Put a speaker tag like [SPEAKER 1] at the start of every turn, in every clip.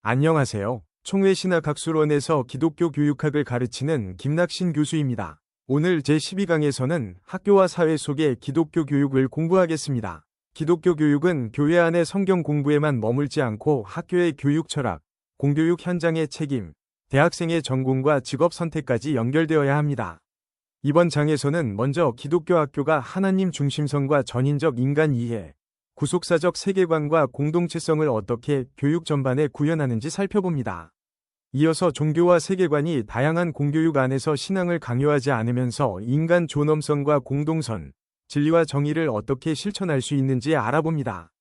[SPEAKER 1] 안녕하세요. 총회신학학술원에서 기독교 교육학을 가르치는 김낙신 교수입니다. 오늘 제12강에서는 학교와 사회 속의 기독교 교육을 공부하겠습니다. 기독교 교육은 교회 안의 성경 공부에만 머물지 않고 학교의 교육 철학, 공교육 현장의 책임, 대학생의 전공과 직업 선택까지 연결되어야 합니다. 이번 장에서는 먼저 기독교 학교가 하나님 중심성과 전인적 인간 이해, 구속사적 세계관과 공동체성을 어떻게 교육 전반에 구현하는지 살펴봅니다. 이어서 종교와 세계관이 다양한 공교육 안에서 신앙을 강요하지 않으면서 인간 존엄성과 공동선, 진리와 정의를 어떻게 실천할 수 있는지 알아봅니다.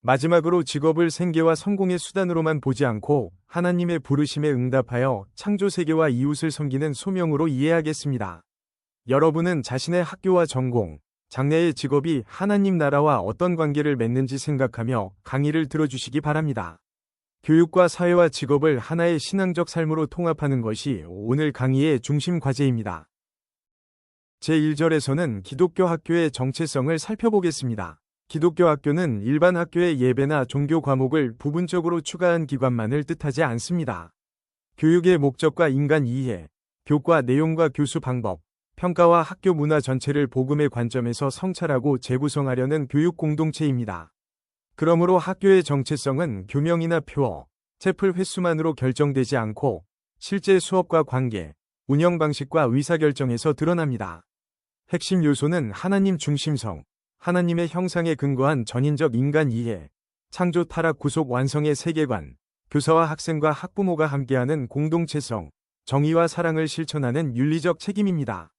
[SPEAKER 1] 마지막으로 직업을 생계와 성공의 수단으로만 보지 않고 하나님의 부르심에 응답하여 창조 세계와 이웃을 섬기는 소명으로 이해하겠습니다. 여러분은 자신의 학교와 전공, 장래의 직업이 하나님 나라와 어떤 관계를 맺는지 생각하며 강의를 들어주시기 바랍니다. 교육과 사회와 직업을 하나의 신앙적 삶으로 통합하는 것이 오늘 강의의 중심 과제입니다. 제1절에서는 기독교 학교의 정체성을 살펴보겠습니다. 기독교 학교는 일반 학교의 예배나 종교 과목을 부분적으로 추가한 기관만을 뜻하지 않습니다. 교육의 목적과 인간 이해, 교과 내용과 교수 방법, 평가와 학교 문화 전체를 복음의 관점에서 성찰하고 재구성하려는 교육 공동체입니다. 그러므로 학교의 정체성은 교명이나 표어, 채플 횟수만으로 결정되지 않고 실제 수업과 관계, 운영 방식과 의사결정에서 드러납니다. 핵심 요소는 하나님 중심성, 하나님의 형상에 근거한 전인적 인간 이해, 창조 타락 구속 완성의 세계관, 교사와 학생과 학부모가 함께하는 공동체성, 정의와 사랑을 실천하는 윤리적 책임입니다.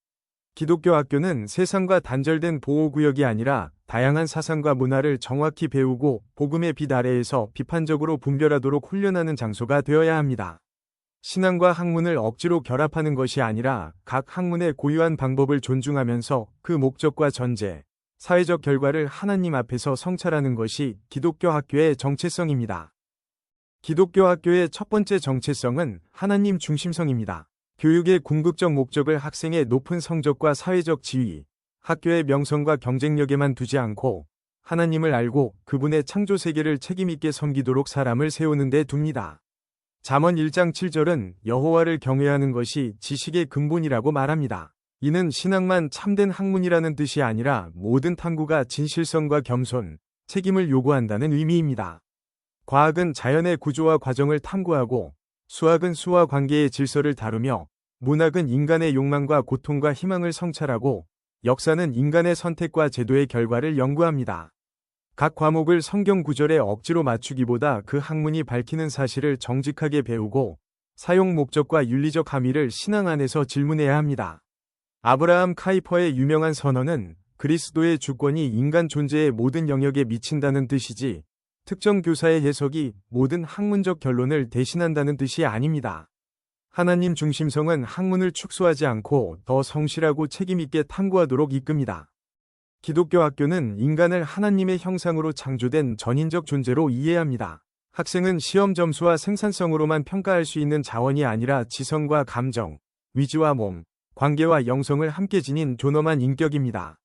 [SPEAKER 1] 기독교 학교는 세상과 단절된 보호구역이 아니라 다양한 사상과 문화를 정확히 배우고 복음의 빛 아래에서 비판적으로 분별하도록 훈련하는 장소가 되어야 합니다. 신앙과 학문을 억지로 결합하는 것이 아니라 각 학문의 고유한 방법을 존중하면서 그 목적과 전제, 사회적 결과를 하나님 앞에서 성찰하는 것이 기독교 학교의 정체성입니다. 기독교 학교의 첫 번째 정체성은 하나님 중심성입니다. 교육의 궁극적 목적을 학생의 높은 성적과 사회적 지위, 학교의 명성과 경쟁력에만 두지 않고 하나님을 알고 그분의 창조 세계를 책임있게 섬기도록 사람을 세우는 데 둡니다. 잠언 1장 7절은 여호와를 경외하는 것이 지식의 근본이라고 말합니다. 이는 신학만 참된 학문이라는 뜻이 아니라 모든 탐구가 진실성과 겸손, 책임을 요구한다는 의미입니다. 과학은 자연의 구조와 과정을 탐구하고 수학은 수와 관계의 질서를 다루며 문학은 인간의 욕망과 고통과 희망을 성찰하고 역사는 인간의 선택과 제도의 결과를 연구합니다. 각 과목을 성경 구절에 억지로 맞추기보다 그 학문이 밝히는 사실을 정직하게 배우고 사용 목적과 윤리적 함의를 신앙 안에서 질문해야 합니다. 아브라함 카이퍼의 유명한 선언은 그리스도의 주권이 인간 존재의 모든 영역에 미친다는 뜻이지 특정 교사의 해석이 모든 학문적 결론을 대신한다는 뜻이 아닙니다. 하나님 중심성은 학문을 축소하지 않고 더 성실하고 책임있게 탐구하도록 이끕니다. 기독교 학교는 인간을 하나님의 형상으로 창조된 전인적 존재로 이해합니다. 학생은 시험 점수와 생산성으로만 평가할 수 있는 자원이 아니라 지성과 감정, 위지와 몸, 관계와 영성을 함께 지닌 존엄한 인격입니다.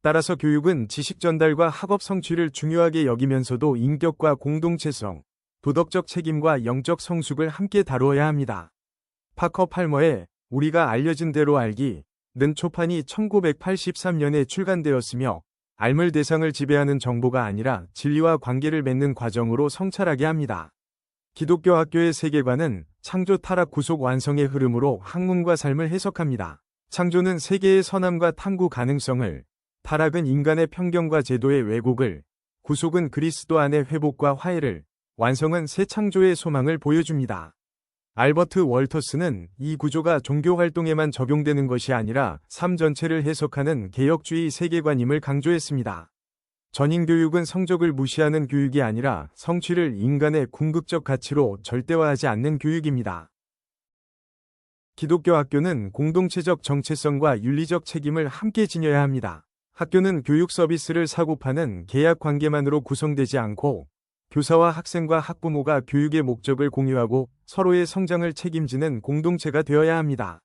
[SPEAKER 1] 따라서 교육은 지식 전달과 학업 성취를 중요하게 여기면서도 인격과 공동체성, 도덕적 책임과 영적 성숙을 함께 다루어야 합니다. 파커 팔머의 우리가 알려진 대로 알기 는 초판이 1983년에 출간되었으며 알물 대상을 지배하는 정보가 아니라 진리와 관계를 맺는 과정으로 성찰하게 합니다. 기독교 학교의 세계관은 창조 타락 구속 완성의 흐름으로 학문과 삶을 해석합니다. 창조는 세계의 선함과 탐구 가능성을, 타락은 인간의 편견과 제도의 왜곡을, 구속은 그리스도 안의 회복과 화해를, 완성은 새 창조의 소망을 보여줍니다. 알버트 월터스는 이 구조가 종교 활동에만 적용되는 것이 아니라 삶 전체를 해석하는 개혁주의 세계관임을 강조했습니다. 전인교육은 성적을 무시하는 교육이 아니라 성취를 인간의 궁극적 가치로 절대화하지 않는 교육입니다. 기독교 학교는 공동체적 정체성과 윤리적 책임을 함께 지녀야 합니다. 학교는 교육 서비스를 사고 파는 계약 관계만으로 구성되지 않고 교사와 학생과 학부모가 교육의 목적을 공유하고 서로의 성장을 책임지는 공동체가 되어야 합니다.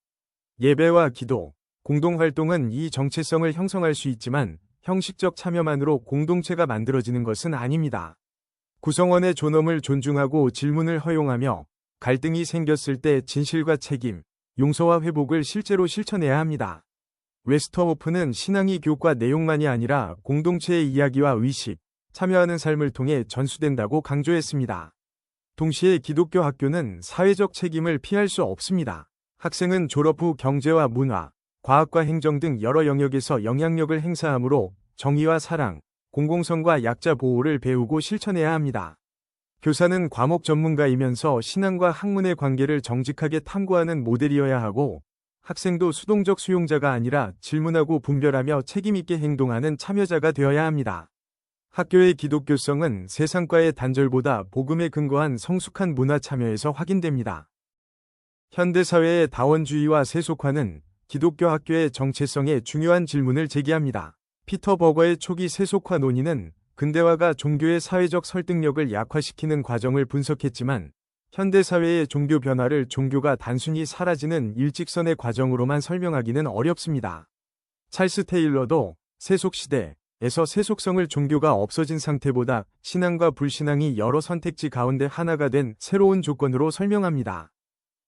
[SPEAKER 1] 예배와 기도, 공동활동은 이 정체성을 형성할 수 있지만 형식적 참여만으로 공동체가 만들어지는 것은 아닙니다. 구성원의 존엄을 존중하고 질문을 허용하며 갈등이 생겼을 때 진실과 책임, 용서와 회복을 실제로 실천해야 합니다. 웨스터호프는 신앙이 교과 내용만이 아니라 공동체의 이야기와 의식, 참여하는 삶을 통해 전수된다고 강조했습니다. 동시에 기독교 학교는 사회적 책임을 피할 수 없습니다. 학생은 졸업 후 경제와 문화, 과학과 행정 등 여러 영역에서 영향력을 행사하므로 정의와 사랑, 공공성과 약자 보호를 배우고 실천해야 합니다. 교사는 과목 전문가이면서 신앙과 학문의 관계를 정직하게 탐구하는 모델이어야 하고, 학생도 수동적 수용자가 아니라 질문하고 분별하며 책임있게 행동하는 참여자가 되어야 합니다. 학교의 기독교성은 세상과의 단절보다 복음에 근거한 성숙한 문화 참여에서 확인됩니다. 현대사회의 다원주의와 세속화는 기독교 학교의 정체성에 중요한 질문을 제기합니다. 피터 버거의 초기 세속화 논의는 근대화가 종교의 사회적 설득력을 약화시키는 과정을 분석했지만, 현대사회의 종교 변화를 종교가 단순히 사라지는 일직선의 과정으로만 설명하기는 어렵습니다. 찰스 테일러도 세속시대에서 세속성을 종교가 없어진 상태보다 신앙과 불신앙이 여러 선택지 가운데 하나가 된 새로운 조건으로 설명합니다.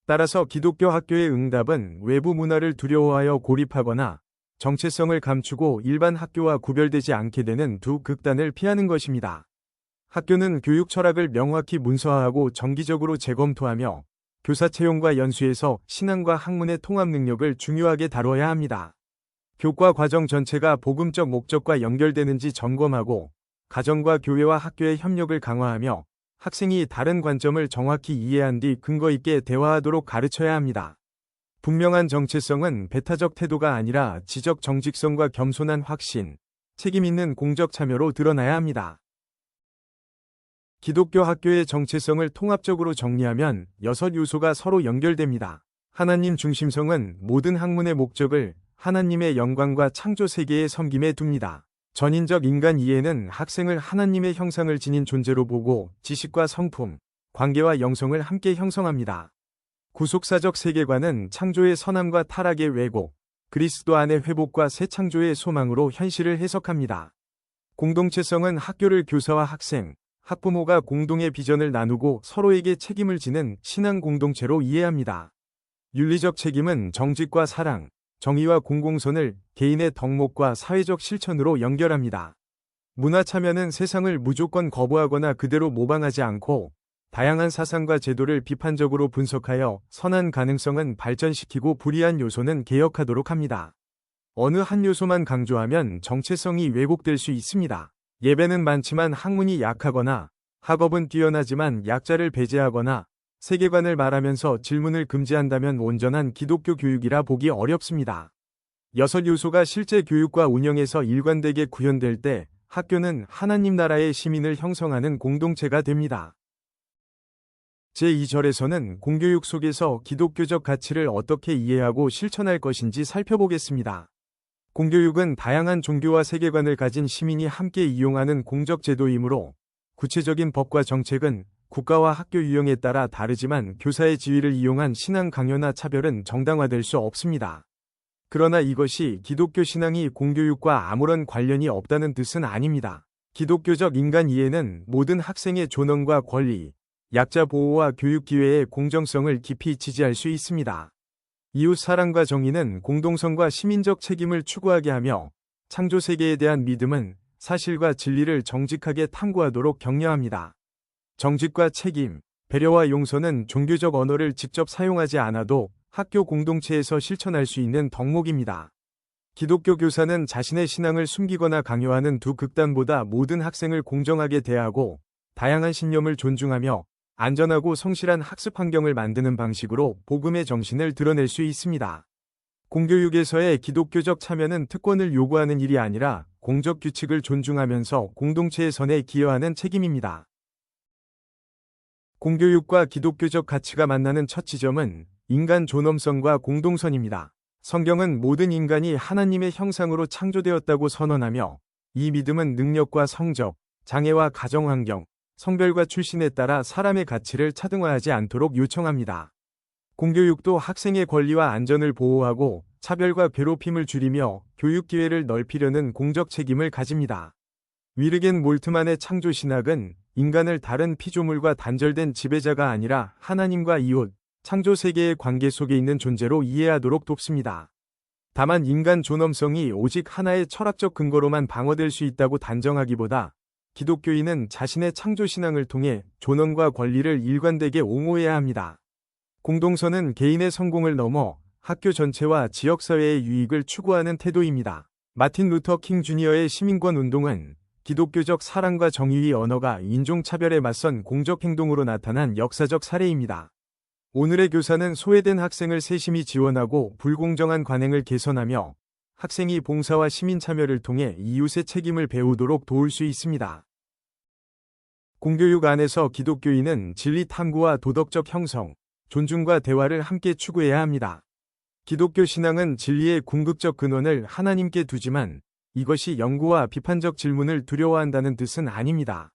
[SPEAKER 1] 따라서 기독교 학교의 응답은 외부 문화를 두려워하여 고립하거나 정체성을 감추고 일반 학교와 구별되지 않게 되는 두 극단을 피하는 것입니다. 학교는 교육 철학을 명확히 문서화하고 정기적으로 재검토하며 교사 채용과 연수에서 신앙과 학문의 통합 능력을 중요하게 다뤄야 합니다. 교과 과정 전체가 복음적 목적과 연결되는지 점검하고 가정과 교회와 학교의 협력을 강화하며 학생이 다른 관점을 정확히 이해한 뒤 근거 있게 대화하도록 가르쳐야 합니다. 분명한 정체성은 배타적 태도가 아니라 지적 정직성과 겸손한 확신, 책임 있는 공적 참여로 드러나야 합니다. 기독교 학교의 정체성을 통합적으로 정리하면 6요소가 서로 연결됩니다. 하나님 중심성은 모든 학문의 목적을 하나님의 영광과 창조 세계의 섬김에 둡니다. 전인적 인간 이해는 학생을 하나님의 형상을 지닌 존재로 보고 지식과 성품, 관계와 영성을 함께 형성합니다. 구속사적 세계관은 창조의 선함과 타락의 왜곡, 그리스도 안의 회복과 새 창조의 소망으로 현실을 해석합니다. 공동체성은 학교를 교사와 학생, 학부모가 공동의 비전을 나누고 서로에게 책임을 지는 신앙 공동체로 이해합니다. 윤리적 책임은 정직과 사랑, 정의와 공공선을 개인의 덕목과 사회적 실천으로 연결합니다. 문화 참여는 세상을 무조건 거부하거나 그대로 모방하지 않고 다양한 사상과 제도를 비판적으로 분석하여 선한 가능성은 발전시키고 불이한 요소는 개혁하도록 합니다. 어느 한 요소만 강조하면 정체성이 왜곡될 수 있습니다. 예배는 많지만 학문이 약하거나 학업은 뛰어나지만 약자를 배제하거나 세계관을 말하면서 질문을 금지한다면 온전한 기독교 교육이라 보기 어렵습니다. 6요소가 실제 교육과 운영에서 일관되게 구현될 때 학교는 하나님 나라의 시민을 형성하는 공동체가 됩니다. 제2절에서는 공교육 속에서 기독교적 가치를 어떻게 이해하고 실천할 것인지 살펴보겠습니다. 공교육은 다양한 종교와 세계관을 가진 시민이 함께 이용하는 공적 제도이므로 구체적인 법과 정책은 국가와 학교 유형에 따라 다르지만 교사의 지위를 이용한 신앙 강요나 차별은 정당화될 수 없습니다. 그러나 이것이 기독교 신앙이 공교육과 아무런 관련이 없다는 뜻은 아닙니다. 기독교적 인간 이해는 모든 학생의 존엄과 권리, 약자 보호와 교육 기회의 공정성을 깊이 지지할 수 있습니다. 이웃 사랑과 정의는 공동성과 시민적 책임을 추구하게 하며 창조 세계에 대한 믿음은 사실과 진리를 정직하게 탐구하도록 격려합니다. 정직과 책임, 배려와 용서는 종교적 언어를 직접 사용하지 않아도 학교 공동체에서 실천할 수 있는 덕목입니다. 기독교 교사는 자신의 신앙을 숨기거나 강요하는 두 극단보다 모든 학생을 공정하게 대하고 다양한 신념을 존중하며 안전하고 성실한 학습 환경을 만드는 방식으로 복음의 정신을 드러낼 수 있습니다. 공교육에서의 기독교적 참여는 특권을 요구하는 일이 아니라 공적 규칙을 존중하면서 공동체의 선에 기여하는 책임입니다. 공교육과 기독교적 가치가 만나는 첫 지점은 인간 존엄성과 공동선입니다. 성경은 모든 인간이 하나님의 형상으로 창조되었다고 선언하며 이 믿음은 능력과 성적, 장애와 가정환경, 성별과 출신에 따라 사람의 가치를 차등화하지 않도록 요청합니다. 공교육도 학생의 권리와 안전을 보호하고 차별과 괴롭힘을 줄이며 교육 기회를 넓히려는 공적 책임을 가집니다. 위르겐 몰트만의 창조신학은 인간을 다른 피조물과 단절된 지배자가 아니라 하나님과 이웃, 창조 세계의 관계 속에 있는 존재로 이해하도록 돕습니다. 다만 인간 존엄성이 오직 하나의 철학적 근거로만 방어될 수 있다고 단정하기보다 기독교인은 자신의 창조 신앙을 통해 존엄과 권리를 일관되게 옹호해야 합니다. 공동선은 개인의 성공을 넘어 학교 전체와 지역사회의 유익을 추구하는 태도입니다. 마틴 루터 킹 주니어의 시민권 운동은 기독교적 사랑과 정의의 언어가 인종차별에 맞선 공적 행동으로 나타난 역사적 사례입니다. 오늘의 교사는 소외된 학생을 세심히 지원하고 불공정한 관행을 개선하며 학생이 봉사와 시민 참여를 통해 이웃의 책임을 배우도록 도울 수 있습니다. 공교육 안에서 기독교인은 진리 탐구와 도덕적 형성, 존중과 대화를 함께 추구해야 합니다. 기독교 신앙은 진리의 궁극적 근원을 하나님께 두지만 이것이 연구와 비판적 질문을 두려워한다는 뜻은 아닙니다.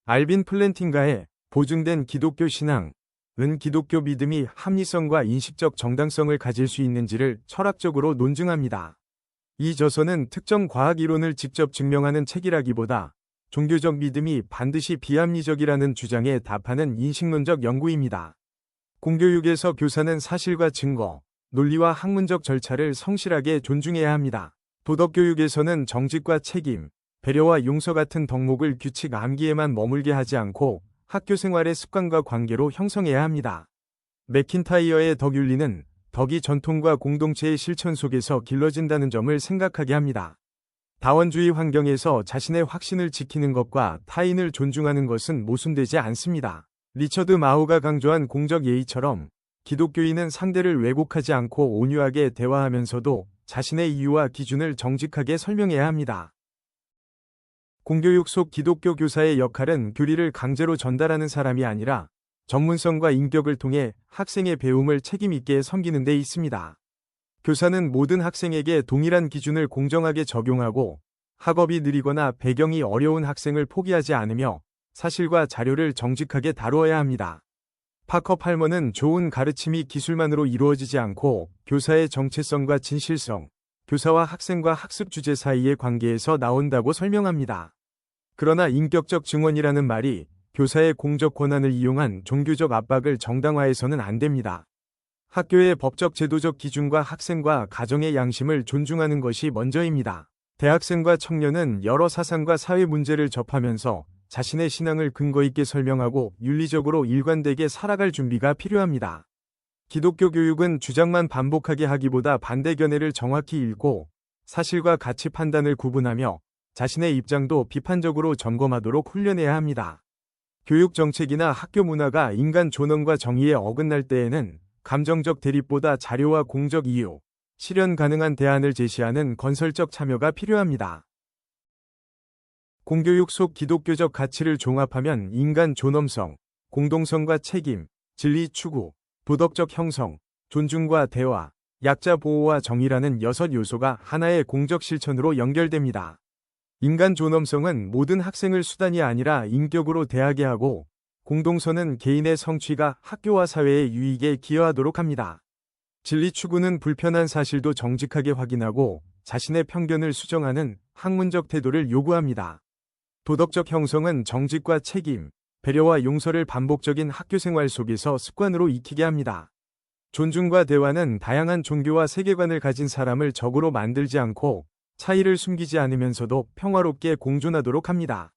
[SPEAKER 1] 알빈 플랜팅가의 보증된 기독교 신앙, 은 기독교 믿음이 합리성과 인식적 정당성을 가질 수 있는지를 철학적으로 논증합니다. 이 저서는 특정 과학 이론을 직접 증명하는 책이라기보다 종교적 믿음이 반드시 비합리적이라는 주장에 답하는 인식론적 연구입니다. 공교육에서 교사는 사실과 증거, 논리와 학문적 절차를 성실하게 존중해야 합니다. 도덕교육에서는 정직과 책임, 배려와 용서 같은 덕목을 규칙 암기에만 머물게 하지 않고 학교 생활의 습관과 관계로 형성해야 합니다. 맥킨타이어의 덕윤리는 덕이 전통과 공동체의 실천 속에서 길러진다는 점을 생각하게 합니다. 다원주의 환경에서 자신의 확신을 지키는 것과 타인을 존중하는 것은 모순되지 않습니다. 리처드 마우가 강조한 공적 예의처럼 기독교인은 상대를 왜곡하지 않고 온유하게 대화하면서도 자신의 이유와 기준을 정직하게 설명해야 합니다. 공교육 속 기독교 교사의 역할은 교리를 강제로 전달하는 사람이 아니라 전문성과 인격을 통해 학생의 배움을 책임있게 섬기는 데 있습니다. 교사는 모든 학생에게 동일한 기준을 공정하게 적용하고 학업이 느리거나 배경이 어려운 학생을 포기하지 않으며 사실과 자료를 정직하게 다루어야 합니다. 파커 팔머는 좋은 가르침이 기술만으로 이루어지지 않고 교사의 정체성과 진실성, 교사와 학생과 학습 주제 사이의 관계에서 나온다고 설명합니다. 그러나 인격적 증언이라는 말이 교사의 공적 권한을 이용한 종교적 압박을 정당화해서는 안 됩니다. 학교의 법적 제도적 기준과 학생과 가정의 양심을 존중하는 것이 먼저입니다. 대학생과 청년은 여러 사상과 사회 문제를 접하면서 자신의 신앙을 근거 있게 설명하고 윤리적으로 일관되게 살아갈 준비가 필요합니다. 기독교 교육은 주장만 반복하게 하기보다 반대 견해를 정확히 읽고 사실과 가치 판단을 구분하며 자신의 입장도 비판적으로 점검하도록 훈련해야 합니다. 교육 정책이나 학교 문화가 인간 존엄과 정의에 어긋날 때에는 감정적 대립보다 자료와 공적 이유, 실현 가능한 대안을 제시하는 건설적 참여가 필요합니다. 공교육 속 기독교적 가치를 종합하면 인간 존엄성, 공동성과 책임, 진리 추구, 도덕적 형성, 존중과 대화, 약자 보호와 정의라는 6 요소가 하나의 공적 실천으로 연결됩니다. 인간 존엄성은 모든 학생을 수단이 아니라 인격으로 대하게 하고 공동선은 개인의 성취가 학교와 사회의 유익에 기여하도록 합니다. 진리 추구는 불편한 사실도 정직하게 확인하고 자신의 편견을 수정하는 학문적 태도를 요구합니다. 도덕적 형성은 정직과 책임, 배려와 용서를 반복적인 학교 생활 속에서 습관으로 익히게 합니다. 존중과 대화는 다양한 종교와 세계관을 가진 사람을 적으로 만들지 않고 차이를 숨기지 않으면서도 평화롭게 공존하도록 합니다.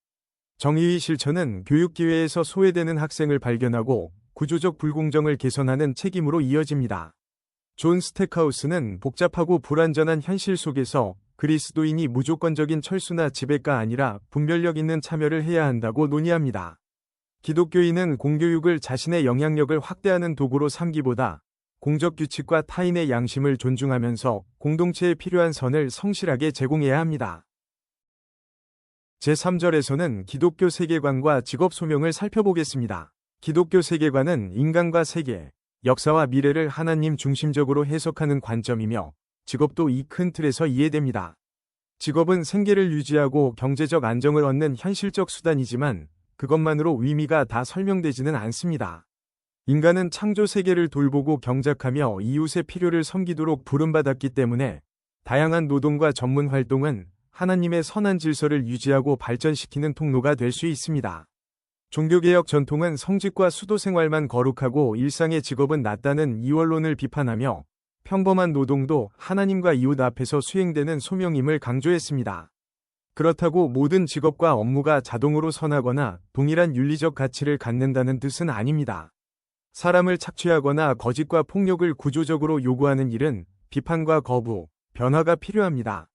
[SPEAKER 1] 정의의 실천은 교육 기회에서 소외되는 학생을 발견하고 구조적 불공정을 개선하는 책임으로 이어집니다. 존 스택하우스는 복잡하고 불완전한 현실 속에서 그리스도인이 무조건적인 철수나 지배가 아니라 분별력 있는 참여를 해야 한다고 논의합니다. 기독교인은 공교육을 자신의 영향력을 확대하는 도구로 삼기보다 공적 규칙과 타인의 양심을 존중하면서 공동체에 필요한 선을 성실하게 제공해야 합니다. 제3절에서는 기독교 세계관과 직업 소명을 살펴보겠습니다. 기독교 세계관은 인간과 세계, 역사와 미래를 하나님 중심적으로 해석하는 관점이며 직업도 이 큰 틀에서 이해됩니다. 직업은 생계를 유지하고 경제적 안정을 얻는 현실적 수단이지만 그것만으로 의미가 다 설명되지는 않습니다. 인간은 창조 세계를 돌보고 경작하며 이웃의 필요를 섬기도록 부름받았기 때문에 다양한 노동과 전문 활동은 하나님의 선한 질서를 유지하고 발전시키는 통로가 될 수 있습니다. 종교개혁 전통은 성직과 수도 생활만 거룩하고 일상의 직업은 낮다는 이원론을 비판하며 평범한 노동도 하나님과 이웃 앞에서 수행되는 소명임을 강조했습니다. 그렇다고 모든 직업과 업무가 자동으로 선하거나 동일한 윤리적 가치를 갖는다는 뜻은 아닙니다. 사람을 착취하거나 거짓과 폭력을 구조적으로 요구하는 일은 비판과 거부, 변화가 필요합니다.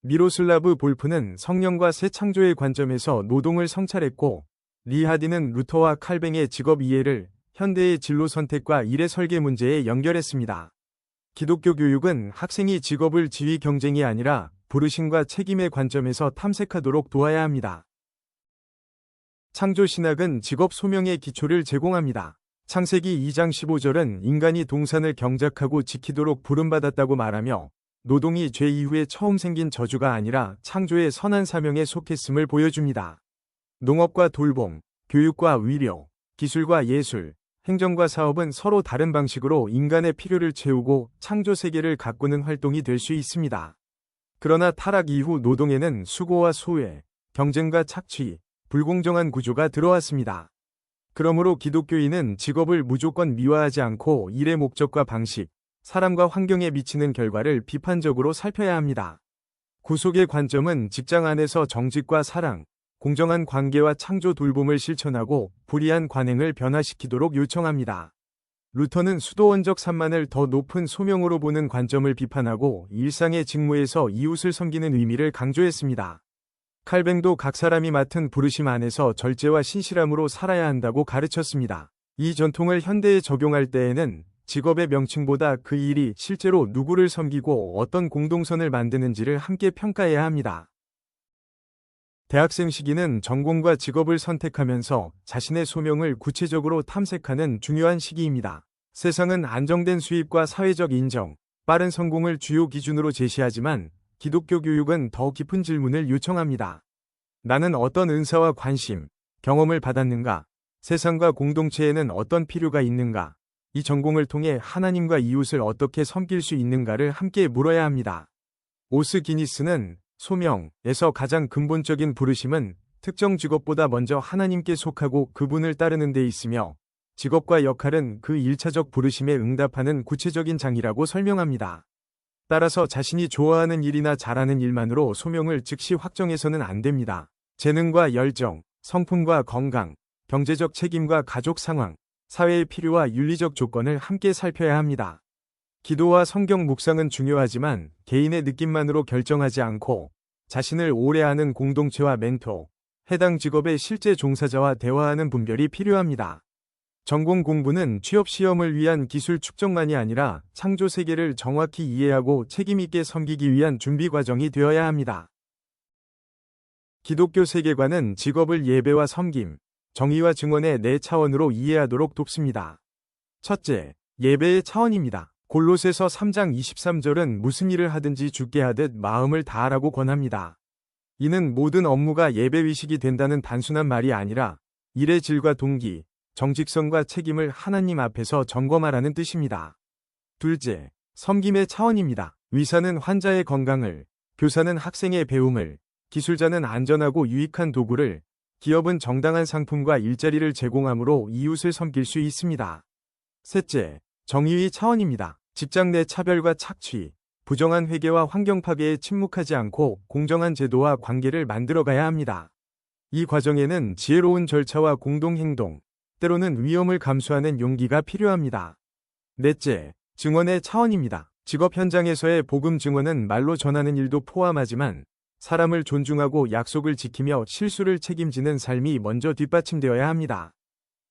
[SPEAKER 1] 미로슬라브 볼프는 성령과 새 창조의 관점에서 노동을 성찰했고, 리하디는 루터와 칼뱅의 직업 이해를 현대의 진로 선택과 일의 설계 문제에 연결했습니다. 기독교 교육은 학생이 직업을 지위 경쟁이 아니라 부르심과 책임의 관점에서 탐색하도록 도와야 합니다. 창조 신학은 직업 소명의 기초를 제공합니다. 창세기 2장 15절은 인간이 동산을 경작하고 지키도록 부름받았다고 말하며 노동이 죄 이후에 처음 생긴 저주가 아니라 창조의 선한 사명에 속했음을 보여줍니다. 농업과 돌봄, 교육과 의료, 기술과 예술, 행정과 사업은 서로 다른 방식으로 인간의 필요를 채우고 창조 세계를 가꾸는 활동이 될 수 있습니다. 그러나 타락 이후 노동에는 수고와 소외, 경쟁과 착취, 불공정한 구조가 들어왔습니다. 그러므로 기독교인은 직업을 무조건 미화하지 않고 일의 목적과 방식, 사람과 환경에 미치는 결과를 비판적으로 살펴야 합니다. 구속의 관점은 직장 안에서 정직과 사랑, 공정한 관계와 창조 돌봄을 실천하고 불의한 관행을 변화시키도록 요청합니다. 루터는 수도원적 산만을 더 높은 소명으로 보는 관점을 비판하고 일상의 직무에서 이웃을 섬기는 의미를 강조했습니다. 칼뱅도 각 사람이 맡은 부르심 안에서 절제와 신실함으로 살아야 한다고 가르쳤습니다. 이 전통을 현대에 적용할 때에는 직업의 명칭보다 그 일이 실제로 누구를 섬기고 어떤 공동선을 만드는지를 함께 평가해야 합니다. 대학생 시기는 전공과 직업을 선택하면서 자신의 소명을 구체적으로 탐색하는 중요한 시기입니다. 세상은 안정된 수입과 사회적 인정, 빠른 성공을 주요 기준으로 제시하지만 기독교 교육은 더 깊은 질문을 요청합니다. 나는 어떤 은사와 관심, 경험을 받았는가? 세상과 공동체에는 어떤 필요가 있는가? 이 전공을 통해 하나님과 이웃을 어떻게 섬길 수 있는가를 함께 물어야 합니다. 오스 기니스는 소명에서 가장 근본적인 부르심은 특정 직업보다 먼저 하나님께 속하고 그분을 따르는 데 있으며 직업과 역할은 그 1차적 부르심에 응답하는 구체적인 장이라고 설명합니다. 따라서 자신이 좋아하는 일이나 잘하는 일만으로 소명을 즉시 확정해서는 안 됩니다. 재능과 열정, 성품과 건강, 경제적 책임과 가족 상황, 사회의 필요와 윤리적 조건을 함께 살펴야 합니다. 기도와 성경 묵상은 중요하지만 개인의 느낌만으로 결정하지 않고 자신을 오래 아는 공동체와 멘토, 해당 직업의 실제 종사자와 대화하는 분별이 필요합니다. 전공 공부는 취업 시험을 위한 기술 축적만이 아니라 창조 세계를 정확히 이해하고 책임있게 섬기기 위한 준비 과정이 되어야 합니다. 기독교 세계관은 직업을 예배와 섬김, 정의와 증언의 네 차원으로 이해하도록 돕습니다. 첫째, 예배의 차원입니다. 골로새서 3장 23절은 무슨 일을 하든지 주께 하듯 마음을 다하라고 권합니다. 이는 모든 업무가 예배의식이 된다는 단순한 말이 아니라 일의 질과 동기, 정직성과 책임을 하나님 앞에서 점검하라는 뜻입니다. 둘째, 섬김의 차원입니다. 의사는 환자의 건강을, 교사는 학생의 배움을, 기술자는 안전하고 유익한 도구를, 기업은 정당한 상품과 일자리를 제공함으로 이웃을 섬길 수 있습니다. 셋째, 정의의 차원입니다. 직장 내 차별과 착취, 부정한 회계와 환경 파괴에 침묵하지 않고 공정한 제도와 관계를 만들어가야 합니다. 이 과정에는 지혜로운 절차와 공동행동, 때로는 위험을 감수하는 용기가 필요합니다. 넷째, 증언의 차원입니다. 직업 현장에서의 복음 증언은 말로 전하는 일도 포함하지만 사람을 존중하고 약속을 지키며 실수를 책임지는 삶이 먼저 뒷받침되어야 합니다.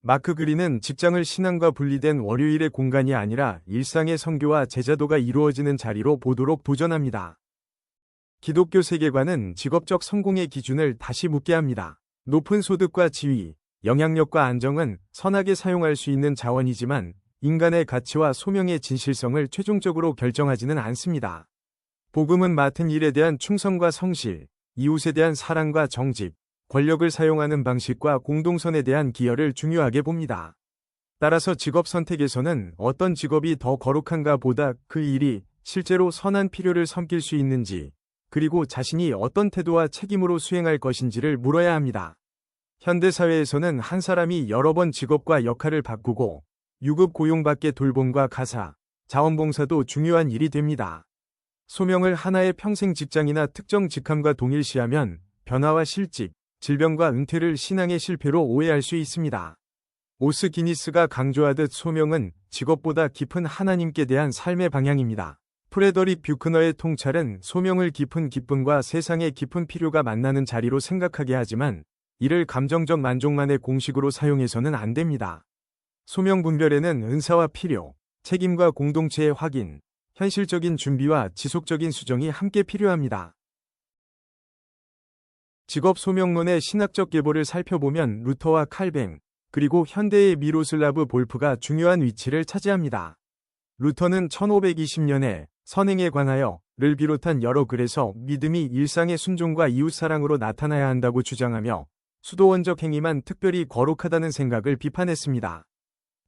[SPEAKER 1] 마크 그린은 직장을 신앙과 분리된 월요일의 공간이 아니라 일상의 선교와 제자도가 이루어지는 자리로 보도록 도전합니다. 기독교 세계관은 직업적 성공의 기준을 다시 묻게 합니다. 높은 소득과 지위, 영향력과 안정은 선하게 사용할 수 있는 자원이지만 인간의 가치와 소명의 진실성을 최종적으로 결정하지는 않습니다. 복음은 맡은 일에 대한 충성과 성실, 이웃에 대한 사랑과 정직, 권력을 사용하는 방식과 공동선에 대한 기여를 중요하게 봅니다. 따라서 직업 선택에서는 어떤 직업이 더 거룩한가 보다 그 일이 실제로 선한 필요를 섬길 수 있는지, 그리고 자신이 어떤 태도와 책임으로 수행할 것인지를 물어야 합니다. 현대사회에서는 한 사람이 여러 번 직업과 역할을 바꾸고 유급 고용밖에 돌봄과 가사, 자원봉사도 중요한 일이 됩니다. 소명을 하나의 평생 직장이나 특정 직함과 동일시하면 변화와 실직, 질병과 은퇴를 신앙의 실패로 오해할 수 있습니다. 오스 기니스가 강조하듯 소명은 직업보다 깊은 하나님께 대한 삶의 방향입니다. 프레더릭 뷰크너의 통찰은 소명을 깊은 기쁨과 세상의 깊은 필요가 만나는 자리로 생각하게 하지만 이를 감정적 만족만의 공식으로 사용해서는 안 됩니다. 소명 분별에는 은사와 필요, 책임과 공동체의 확인, 현실적인 준비와 지속적인 수정이 함께 필요합니다. 직업 소명론의 신학적 계보를 살펴보면 루터와 칼뱅, 그리고 현대의 미로슬라브 볼프가 중요한 위치를 차지합니다. 루터는 1520년에 선행에 관하여를 비롯한 여러 글에서 믿음이 일상의 순종과 이웃사랑으로 나타나야 한다고 주장하며 수도원적 행위만 특별히 거룩하다는 생각을 비판했습니다.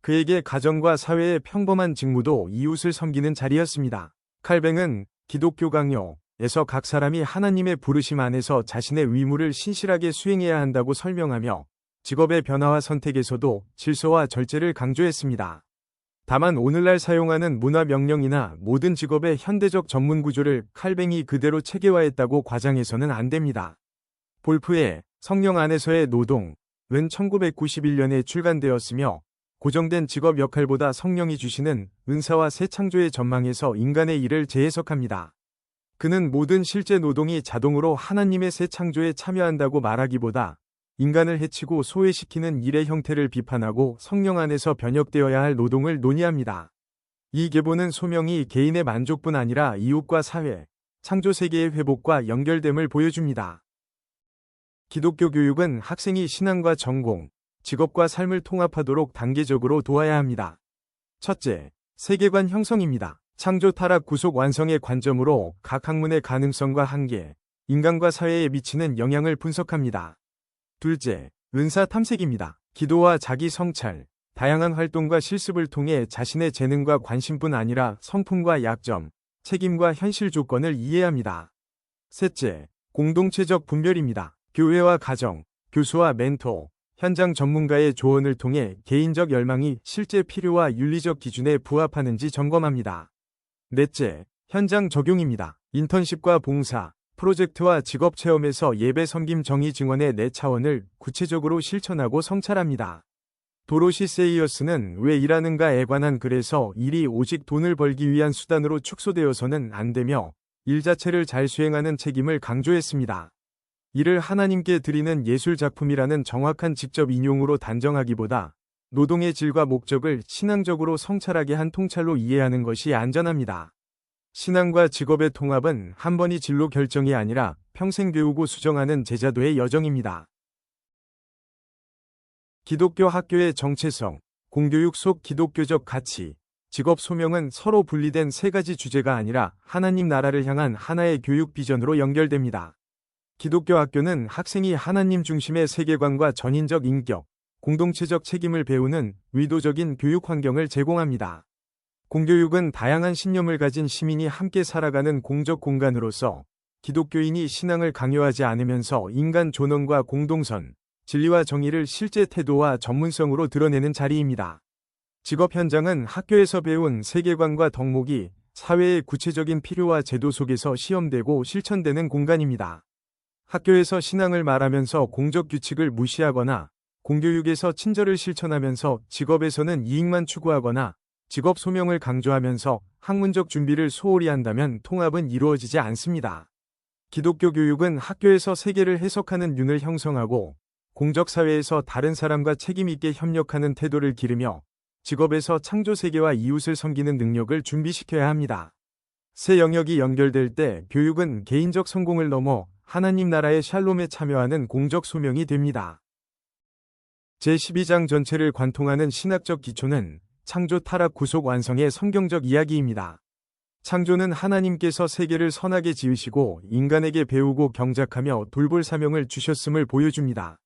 [SPEAKER 1] 그에게 가정과 사회의 평범한 직무도 이웃을 섬기는 자리였습니다. 칼뱅은 기독교 강요에서 각 사람이 하나님의 부르심 안에서 자신의 의무를 신실하게 수행해야 한다고 설명하며 직업의 변화와 선택에서도 질서와 절제를 강조했습니다. 다만 오늘날 사용하는 문화 명령이나 모든 직업의 현대적 전문 구조를 칼뱅이 그대로 체계화했다고 과장해서는 안 됩니다. 볼프의 성령 안에서의 노동은 1991년에 출간되었으며 고정된 직업 역할보다 성령이 주시는 은사와 새 창조의 전망에서 인간의 일을 재해석합니다. 그는 모든 실제 노동이 자동으로 하나님의 새 창조에 참여한다고 말하기보다 인간을 해치고 소외시키는 일의 형태를 비판하고 성령 안에서 변혁되어야 할 노동을 논의합니다. 이 계보는 소명이 개인의 만족뿐 아니라 이웃과 사회, 창조 세계의 회복과 연결됨을 보여줍니다. 기독교 교육은 학생이 신앙과 전공, 직업과 삶을 통합하도록 단계적으로 도와야 합니다. 첫째, 세계관 형성입니다. 창조 타락 구속 완성의 관점으로 각 학문의 가능성과 한계, 인간과 사회에 미치는 영향을 분석합니다. 둘째, 은사 탐색입니다. 기도와 자기 성찰, 다양한 활동과 실습을 통해 자신의 재능과 관심뿐 아니라 성품과 약점, 책임과 현실 조건을 이해합니다. 셋째, 공동체적 분별입니다. 교회와 가정, 교수와 멘토, 현장 전문가의 조언을 통해 개인적 열망이 실제 필요와 윤리적 기준에 부합하는지 점검합니다. 넷째, 현장 적용입니다. 인턴십과 봉사, 프로젝트와 직업 체험에서 예배 섬김 정의 증언의 4차원을 구체적으로 실천하고 성찰합니다. 도로시 세이어스는 왜 일하는가에 관한 글에서 일이 오직 돈을 벌기 위한 수단으로 축소되어서는 안 되며 일 자체를 잘 수행하는 책임을 강조했습니다. 이를 하나님께 드리는 예술 작품이라는 정확한 직접 인용으로 단정하기보다 노동의 질과 목적을 신앙적으로 성찰하게 한 통찰로 이해하는 것이 안전합니다. 신앙과 직업의 통합은 한 번이 진로 결정이 아니라 평생 배우고 수정하는 제자도의 여정입니다. 기독교 학교의 정체성, 공교육 속 기독교적 가치, 직업 소명은 서로 분리된 세 가지 주제가 아니라 하나님 나라를 향한 하나의 교육 비전으로 연결됩니다. 기독교 학교는 학생이 하나님 중심의 세계관과 전인적 인격, 공동체적 책임을 배우는 의도적인 교육 환경을 제공합니다. 공교육은 다양한 신념을 가진 시민이 함께 살아가는 공적 공간으로서 기독교인이 신앙을 강요하지 않으면서 인간 존엄과 공동선, 진리와 정의를 실제 태도와 전문성으로 드러내는 자리입니다. 직업 현장은 학교에서 배운 세계관과 덕목이 사회의 구체적인 필요와 제도 속에서 시험되고 실천되는 공간입니다. 학교에서 신앙을 말하면서 공적 규칙을 무시하거나 공교육에서 친절을 실천하면서 직업에서는 이익만 추구하거나 직업 소명을 강조하면서 학문적 준비를 소홀히 한다면 통합은 이루어지지 않습니다. 기독교 교육은 학교에서 세계를 해석하는 눈을 형성하고 공적 사회에서 다른 사람과 책임 있게 협력하는 태도를 기르며 직업에서 창조 세계와 이웃을 섬기는 능력을 준비시켜야 합니다. 세 영역이 연결될 때 교육은 개인적 성공을 넘어 하나님 나라의 샬롬에 참여하는 공적 소명이 됩니다. 제12장 전체를 관통하는 신학적 기초는 창조 타락 구속 완성의 성경적 이야기입니다. 창조는 하나님께서 세계를 선하게 지으시고 인간에게 배우고 경작하며 돌볼 사명을 주셨음을 보여줍니다.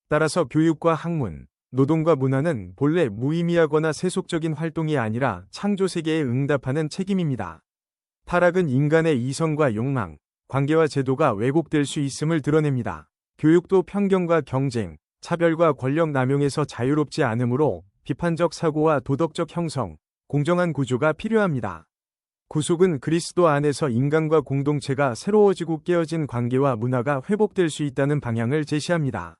[SPEAKER 1] 따라서 교육과 학문, 노동과 문화는 본래 무의미하거나 세속적인 활동이 아니라 창조 세계에 응답하는 책임입니다. 타락은 인간의 이성과 욕망, 관계와 제도가 왜곡될 수 있음을 드러냅니다. 교육도 편견과 경쟁, 차별과 권력 남용에서 자유롭지 않으므로 비판적 사고와 도덕적 형성, 공정한 구조가 필요합니다. 구속은 그리스도 안에서 인간과 공동체가 새로워지고 깨어진 관계와 문화가 회복될 수 있다는 방향을 제시합니다.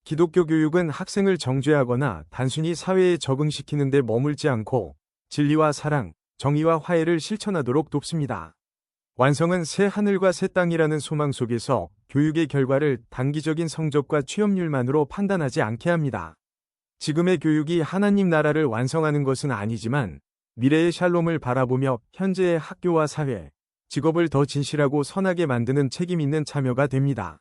[SPEAKER 1] 기독교 교육은 학생을 정죄하거나 단순히 사회에 적응시키는 데 머물지 않고 진리와 사랑, 정의와 화해를 실천하도록 돕습니다. 완성은 새 하늘과 새 땅이라는 소망 속에서 교육의 결과를 단기적인 성적과 취업률만으로 판단하지 않게 합니다. 지금의 교육이 하나님 나라를 완성하는 것은 아니지만 미래의 샬롬을 바라보며 현재의 학교와 사회, 직업을 더 진실하고 선하게 만드는 책임 있는 참여가 됩니다.